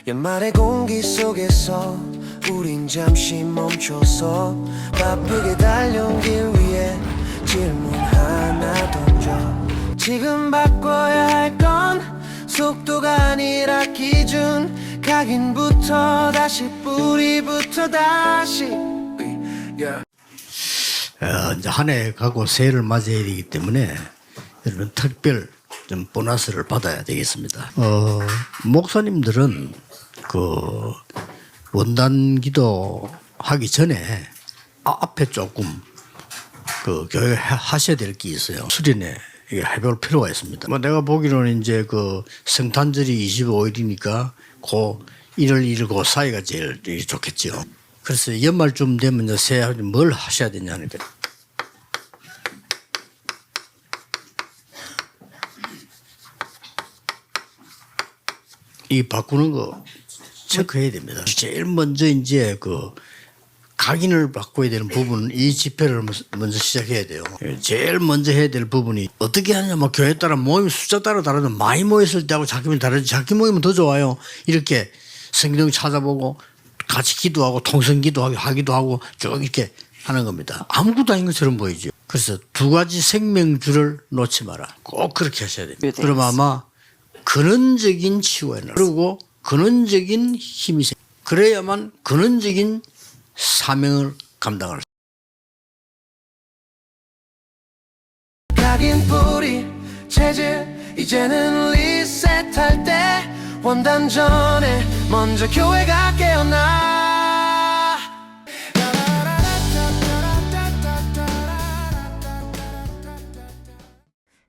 연말의 공기 속에서 우린 잠시 멈춰서 바쁘게 달려온 길 위에 질문 하나 던져. 지금 바꿔야 할 건 속도가 아니라 기준. 각인부터 다시 뿌리부터 다시. 이제 한 해 가고 새해를 맞이해야 되기 때문에 여러분 특별 좀 보너스를 받아야 되겠습니다. 목사님들은 그 원단 기도 하기 전에 앞에 조금 그 교회 하셔야 될 게 있어요. 수련회 이게 해볼 필요가 있습니다. 뭐 내가 보기로는 이제 그 성탄절이 25일이니까 그 1월 1일 그 사이가 제일 좋겠죠. 그래서 연말쯤 되면 이제 새해 뭘 하셔야 되냐니까. 이 바꾸는 거 체크해야 됩니다. 제일 먼저 이제 그 각인을 바꿔야 되는 부분은 이 집회를 먼저 시작해야 돼요. 제일 먼저 해야 될 부분이 어떻게 하냐, 뭐 교회 따라 모임 숫자 따라 다르든 많이 모였을 때하고 작게 모이면 다르지. 작게 모이면 더 좋아요. 이렇게 성경 찾아보고 같이 기도하고 통성기도 하기도 하고 쭉 이렇게 하는 겁니다. 아무것도 아닌 것처럼 보이죠. 그래서 두 가지 생명줄을 놓지 마라. 꼭 그렇게 하셔야 됩니다. 그럼 아마 근원적인 치유가 일어나요. 그리고 근원적인 힘이 생겨요. 그래야만 근원적인 사명을 감당할 수 있어요. 각인 뿌리 체질 이제는 리셋할 때 원단 전에 먼저 교회가 깨어나.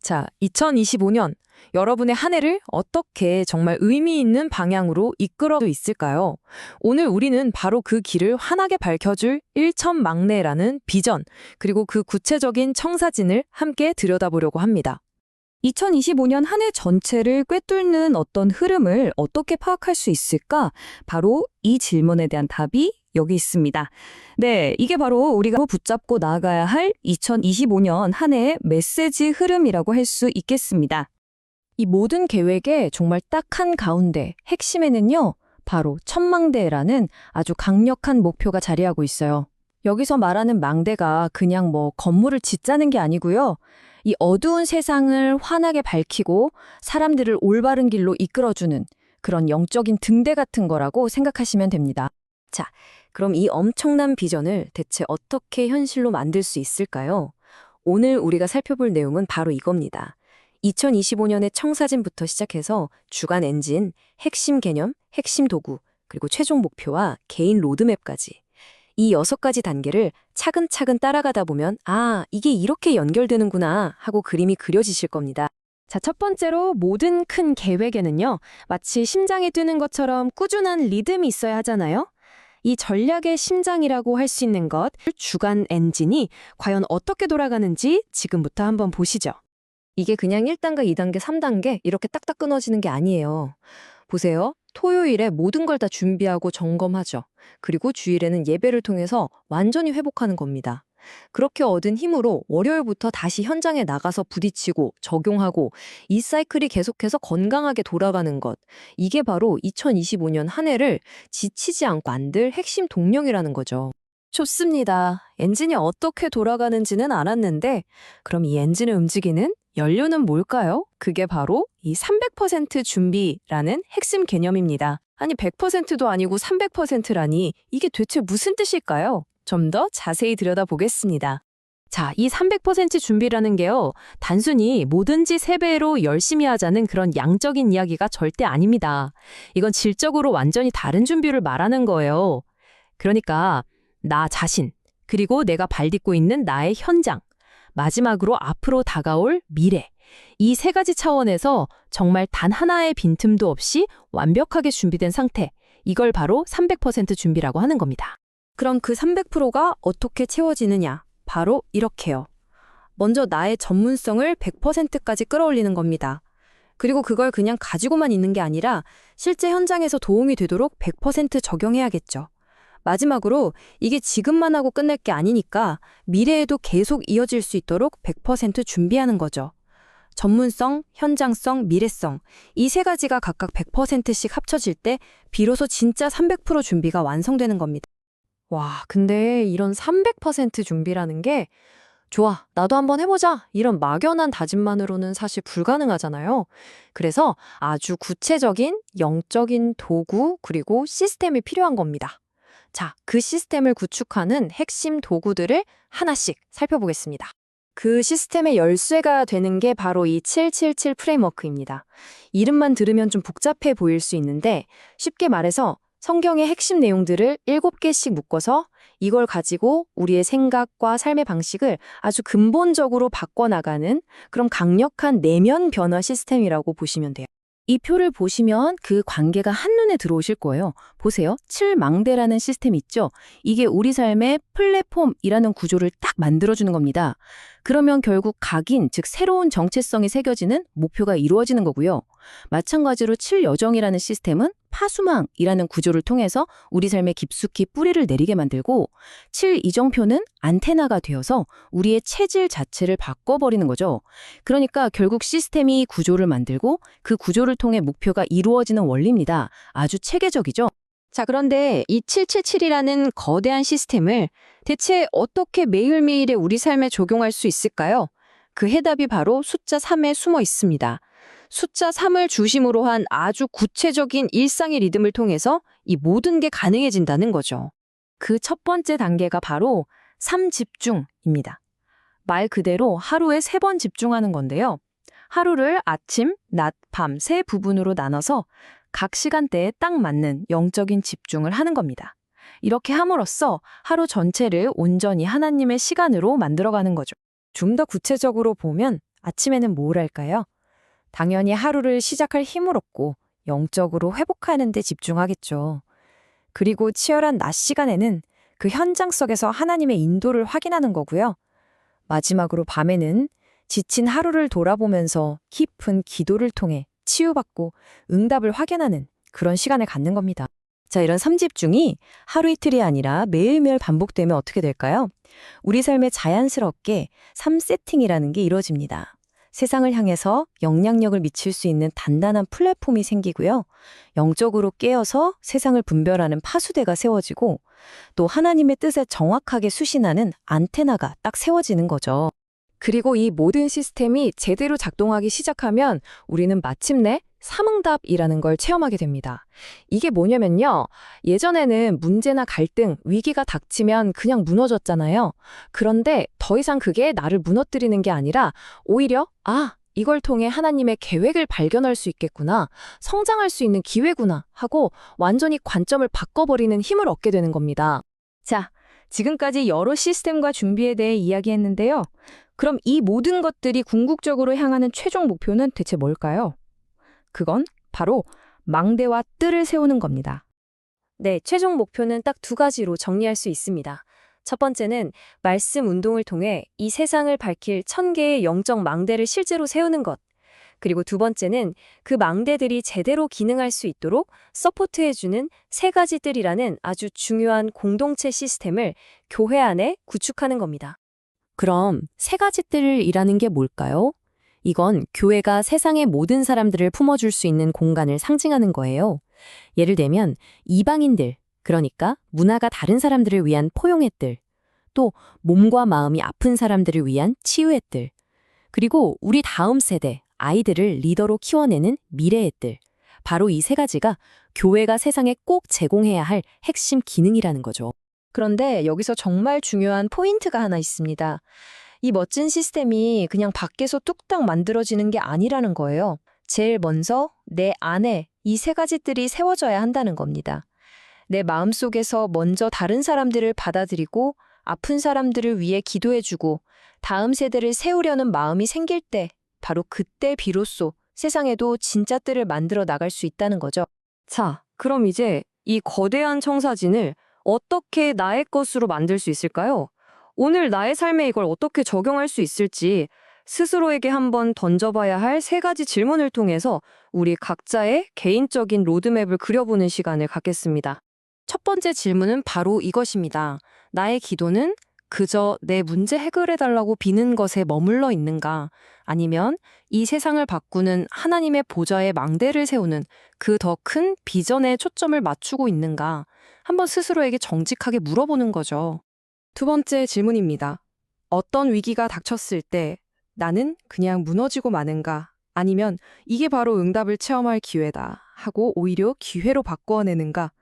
자, 2025년 여러분의 한 해를 어떻게 정말 의미 있는 방향으로 이끌어 있을까요? 오늘 우리는 바로 그 길을 환하게 밝혀줄 일천망래라는 비전, 그리고 그 구체적인 청사진을 함께 들여다보려고 합니다. 2025년 한 해 전체를 꿰뚫는 어떤 흐름을 어떻게 파악할 수 있을까? 바로 이 질문에 대한 답이 여기 있습니다. 네, 이게 바로 우리가 붙잡고 나아가야 할 2025년 한 해의 메시지 흐름이라고 할 수 있겠습니다. 이 모든 계획의 정말 딱 한가운데 핵심에는요, 바로 천망대라는 아주 강력한 목표가 자리하고 있어요. 여기서 말하는 망대가 그냥 뭐 건물을 짓자는 게 아니고요. 이 어두운 세상을 환하게 밝히고 사람들을 올바른 길로 이끌어주는 그런 영적인 등대 같은 거라고 생각하시면 됩니다. 자, 그럼 이 엄청난 비전을 대체 어떻게 현실로 만들 수 있을까요? 오늘 우리가 살펴볼 내용은 바로 이겁니다. 2025년의 청사진부터 시작해서 주간 엔진, 핵심 개념, 핵심 도구, 그리고 최종 목표와 개인 로드맵까지. 이 6가지 단계를 차근차근 따라가다 보면 아, 이게 이렇게 연결되는구나 하고 그림이 그려지실 겁니다. 자, 첫 번째로 모든 큰 계획에는요, 마치 심장이 뛰는 것처럼 꾸준한 리듬이 있어야 하잖아요. 이 전략의 심장이라고 할 수 있는 것, 주간 엔진이 과연 어떻게 돌아가는지 지금부터 한번 보시죠. 이게 그냥 1단계, 2단계, 3단계 이렇게 딱딱 끊어지는 게 아니에요. 보세요. 토요일에 모든 걸 다 준비하고 점검하죠. 그리고 주일에는 예배를 통해서 완전히 회복하는 겁니다. 그렇게 얻은 힘으로 월요일부터 다시 현장에 나가서 부딪히고 적용하고 이 사이클이 계속해서 건강하게 돌아가는 것. 이게 바로 2025년 한 해를 지치지 않고 만들 핵심 동력이라는 거죠. 좋습니다. 엔진이 어떻게 돌아가는지는 알았는데 그럼 이 엔진을 움직이는 연료는 뭘까요? 그게 바로 이 300% 준비라는 핵심 개념입니다. 아니 100%도 아니고 300%라니 이게 대체 무슨 뜻일까요? 좀 더 자세히 들여다보겠습니다. 자, 이 300% 준비라는 게요. 단순히 뭐든지 3배로 열심히 하자는 그런 양적인 이야기가 절대 아닙니다. 이건 질적으로 완전히 다른 준비를 말하는 거예요. 그러니까 나 자신, 그리고 내가 발딛고 있는 나의 현장, 마지막으로 앞으로 다가올 미래. 이 3가지 차원에서 정말 단 하나의 빈틈도 없이 완벽하게 준비된 상태. 이걸 바로 300% 준비라고 하는 겁니다. 그럼 그 300%가 어떻게 채워지느냐? 바로 이렇게요. 먼저 나의 전문성을 100%까지 끌어올리는 겁니다. 그리고 그걸 그냥 가지고만 있는 게 아니라 실제 현장에서 도움이 되도록 100% 적용해야겠죠. 마지막으로 이게 지금만 하고 끝낼 게 아니니까 미래에도 계속 이어질 수 있도록 100% 준비하는 거죠. 전문성, 현장성, 미래성 이 세 가지가 각각 100%씩 합쳐질 때 비로소 진짜 300% 준비가 완성되는 겁니다. 와, 근데 이런 300% 준비라는 게 좋아, 나도 한번 해보자 이런 막연한 다짐만으로는 사실 불가능하잖아요. 그래서 아주 구체적인 영적인 도구 그리고 시스템이 필요한 겁니다. 자, 그 시스템을 구축하는 핵심 도구들을 하나씩 살펴보겠습니다. 그 시스템의 열쇠가 되는 게 바로 이 777 프레임워크입니다. 이름만 들으면 좀 복잡해 보일 수 있는데 쉽게 말해서 성경의 핵심 내용들을 7개씩 묶어서 이걸 가지고 우리의 생각과 삶의 방식을 아주 근본적으로 바꿔나가는 그런 강력한 내면 변화 시스템이라고 보시면 돼요. 이 표를 보시면 그 관계가 한눈에 들어오실 거예요. 보세요. 7망대라는 시스템 있죠? 이게 우리 삶의 플랫폼이라는 구조를 딱 만들어주는 겁니다. 그러면 결국 각인, 즉 새로운 정체성이 새겨지는 목표가 이루어지는 거고요. 마찬가지로 7여정이라는 시스템은 파수망이라는 구조를 통해서 우리 삶에 깊숙이 뿌리를 내리게 만들고 7이정표는 안테나가 되어서 우리의 체질 자체를 바꿔버리는 거죠. 그러니까 결국 시스템이 구조를 만들고 그 구조를 통해 목표가 이루어지는 원리입니다. 아주 체계적이죠. 자, 그런데 이 777이라는 거대한 시스템을 대체 어떻게 매일매일의 우리 삶에 적용할 수 있을까요? 그 해답이 바로 숫자 3에 숨어 있습니다. 숫자 3을 중심으로 한 아주 구체적인 일상의 리듬을 통해서 이 모든 게 가능해진다는 거죠. 그 첫 번째 단계가 바로 3집중입니다. 말 그대로 하루에 3번 집중하는 건데요. 하루를 아침, 낮, 밤 세 부분으로 나눠서 각 시간대에 딱 맞는 영적인 집중을 하는 겁니다. 이렇게 함으로써 하루 전체를 온전히 하나님의 시간으로 만들어가는 거죠. 좀 더 구체적으로 보면 아침에는 뭘 할까요? 당연히 하루를 시작할 힘을 얻고 영적으로 회복하는 데 집중하겠죠. 그리고 치열한 낮 시간에는 그 현장 속에서 하나님의 인도를 확인하는 거고요. 마지막으로 밤에는 지친 하루를 돌아보면서 깊은 기도를 통해 치유받고 응답을 확인하는 그런 시간을 갖는 겁니다. 자, 이런 3집중이 하루 이틀이 아니라 매일매일 반복되면 어떻게 될까요? 우리 삶에 자연스럽게 3세팅이라는 게 이루어집니다. 세상을 향해서 영향력을 미칠 수 있는 단단한 플랫폼이 생기고요. 영적으로 깨어서 세상을 분별하는 파수대가 세워지고 또 하나님의 뜻에 정확하게 수신하는 안테나가 딱 세워지는 거죠. 그리고 이 모든 시스템이 제대로 작동하기 시작하면 우리는 마침내 삼응답이라는 걸 체험하게 됩니다. 이게 뭐냐면요. 예전에는 문제나 갈등, 위기가 닥치면 그냥 무너졌잖아요. 그런데 더 이상 그게 나를 무너뜨리는 게 아니라 오히려 이걸 통해 하나님의 계획을 발견할 수 있겠구나, 성장할 수 있는 기회구나 하고 완전히 관점을 바꿔버리는 힘을 얻게 되는 겁니다. 자, 지금까지 여러 시스템과 준비에 대해 이야기했는데요. 그럼 이 모든 것들이 궁극적으로 향하는 최종 목표는 대체 뭘까요? 그건 바로 망대와 뜰을 세우는 겁니다. 네, 최종 목표는 딱 2가지로 정리할 수 있습니다. 첫 번째는 말씀 운동을 통해 이 세상을 밝힐 1000개의 영적 망대를 실제로 세우는 것. 그리고 두 번째는 그 망대들이 제대로 기능할 수 있도록 서포트해주는 3가지 뜰이라는 아주 중요한 공동체 시스템을 교회 안에 구축하는 겁니다. 그럼 3가지 뜰이라는 게 뭘까요? 이건 교회가 세상의 모든 사람들을 품어줄 수 있는 공간을 상징하는 거예요. 예를 들면 이방인들, 그러니까 문화가 다른 사람들을 위한 포용의 뜰, 또 몸과 마음이 아픈 사람들을 위한 치유의 뜰, 그리고 우리 다음 세대, 아이들을 리더로 키워내는 미래의 뜰. 바로 이 3가지가 교회가 세상에 꼭 제공해야 할 핵심 기능이라는 거죠. 그런데 여기서 정말 중요한 포인트가 하나 있습니다. 이 멋진 시스템이 그냥 밖에서 뚝딱 만들어지는 게 아니라는 거예요. 제일 먼저 내 안에 이 3가지 뜰이 세워져야 한다는 겁니다. 내 마음속에서 먼저 다른 사람들을 받아들이고 아픈 사람들을 위해 기도해주고 다음 세대를 세우려는 마음이 생길 때 바로 그때 비로소 세상에도 진짜 뜰을 만들어 나갈 수 있다는 거죠. 자, 그럼 이제 이 거대한 청사진을 어떻게 나의 것으로 만들 수 있을까요? 오늘 나의 삶에 이걸 어떻게 적용할 수 있을지 스스로에게 한번 던져봐야 할 3가지 질문을 통해서 우리 각자의 개인적인 로드맵을 그려보는 시간을 갖겠습니다. 첫 번째 질문은 바로 이것입니다. 나의 기도는 그저 내 문제 해결해달라고 비는 것에 머물러 있는가? 아니면 이 세상을 바꾸는 하나님의 보좌에 망대를 세우는 그 더 큰 비전에 초점을 맞추고 있는가? 한번 스스로에게 정직하게 물어보는 거죠. 두 번째 질문입니다. 어떤 위기가 닥쳤을 때 나는 그냥 무너지고 마는가? 아니면 이게 바로 응답을 체험할 기회다 하고 오히려 기회로 바꾸어내는가?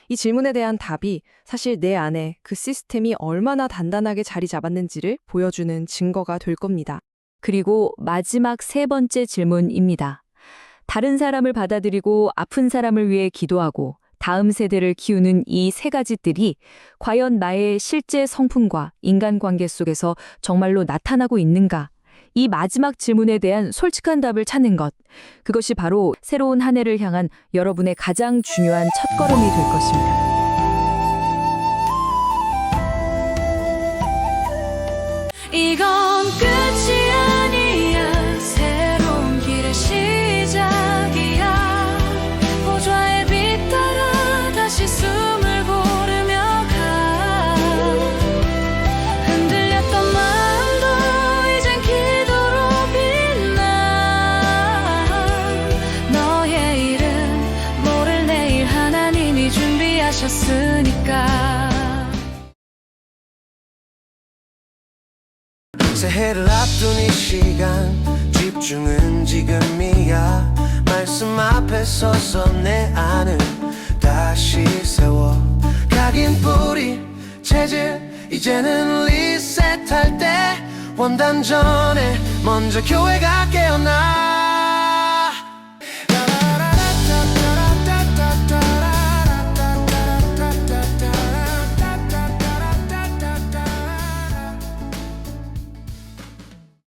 이 질문에 대한 답이 사실 내 안에 그 시스템이 얼마나 단단하게 자리 잡았는지를 보여주는 증거가 될 겁니다. 그리고 마지막 세 번째 질문입니다. 다른 사람을 받아들이고 아픈 사람을 위해 기도하고 다음 세대를 키우는 이 세 가지 뜰이 과연 나의 실제 성품과 인간관계 속에서 정말로 나타나고 있는가? 이 마지막 질문에 대한 솔직한 답을 찾는 것. 그것이 바로 새로운 한 해를 향한 여러분의 가장 중요한 첫걸음이 될 것입니다. 이건 끝이 아니야. 새로운 길의 시작이야. 보좌의 빛 따라 다시 숨을 고르며 가. 흔들렸던 마음도 이젠 기도로 빛나. 너의 일은 모를 내일 하나님이 준비하셨으니까. 새해를 앞둔 이 시간 집중은 지금이야. 말씀 앞에 서서 내 안을 다시 세워 각인 뿌리 체질 이제는 리셋할 때 원단 전에 먼저 교회가 깨어나.